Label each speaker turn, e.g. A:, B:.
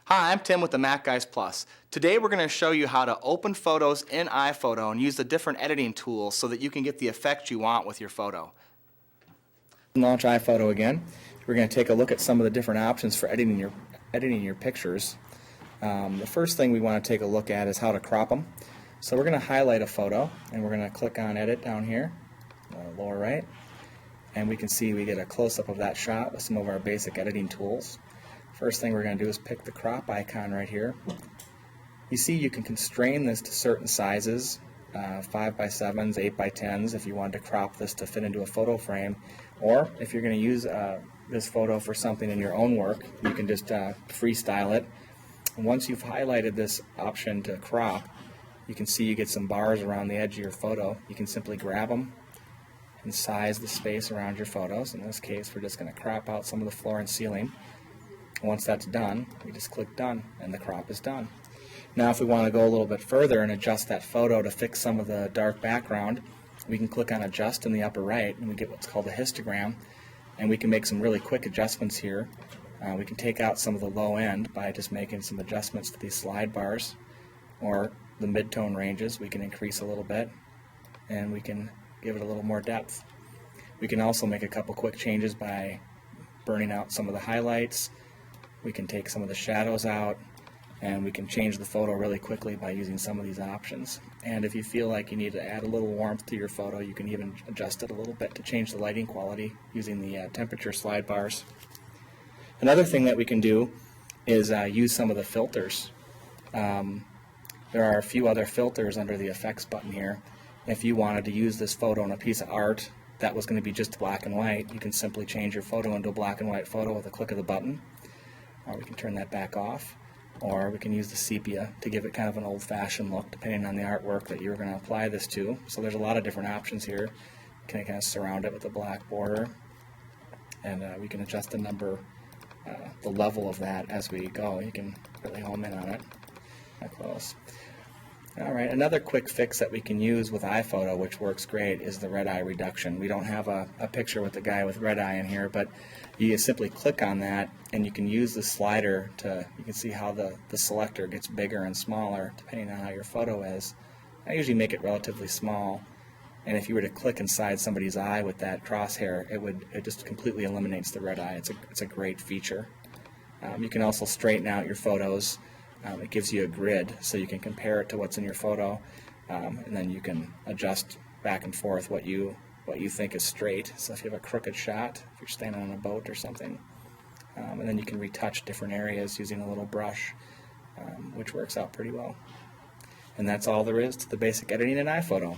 A: Hi, I'm Tim with the Mac Guys Plus. Today we're going to show you how to open photos in iPhoto and use the different editing tools so that you can get the effect you want with your photo. Launch iPhoto again. We're going to take a look at some of the different options for editing your pictures. The first thing we want to take a look at is how to crop them. So we're going to highlight a photo and we're going to click on Edit down here, lower right, and we can see we get a close-up of that shot with some of our basic editing tools. First thing we're going to do is pick the crop icon right here. You see you can constrain this to certain sizes, 5x7s, 8x10s if you wanted to crop this to fit into a photo frame, or if you're going to use this photo for something in your own work, you can just freestyle it. And once you've highlighted this option to crop, you can see you get some bars around the edge of your photo. You can simply grab them and size the space around your photos. In this case, we're just going to crop out some of the floor and ceiling. Once that's done, we just click Done, and the crop is done. Now if we want to go a little bit further and adjust that photo to fix some of the dark background, we can click on Adjust in the upper right, and we get what's called a histogram, and we can make some really quick adjustments here. We can take out some of the low end by just making some adjustments to these slide bars, or the mid-tone ranges we can increase a little bit, and we can give it a little more depth. We can also make a couple quick changes by burning out some of the highlights. We can take some of the shadows out, and we can change the photo really quickly by using some of these options. And if you feel like you need to add a little warmth to your photo, you can even adjust it a little bit to change the lighting quality using the temperature slide bars. Another thing that we can do is use some of the filters. There are a few other filters under the effects button here. If you wanted to use this photo on a piece of art that was going to be just black and white, you can simply change your photo into a black and white photo with a click of the button. Or we can turn that back off, or we can use the sepia to give it kind of an old-fashioned look depending on the artwork that you're going to apply this to. So there's a lot of different options here. You can kind of surround it with a black border, and we can adjust the number, the level of that as we go. You can really home in on it. Not close. Alright, another quick fix that we can use with iPhoto, which works great, is the red eye reduction. We don't have a picture with the guy with red eye in here, but you simply click on that and you can use the slider to, you can see how the selector gets bigger and smaller depending on how your photo is. I usually make it relatively small, and if you were to click inside somebody's eye with that crosshair, it just completely eliminates the red eye. It's a great feature. You can also straighten out your photos. It gives you a grid so you can compare it to what's in your photo, and then you can adjust back and forth what you think is straight. So if you have a crooked shot, if you're standing on a boat or something, and then you can retouch different areas using a little brush, which works out pretty well. And that's all there is to the basic editing in iPhoto.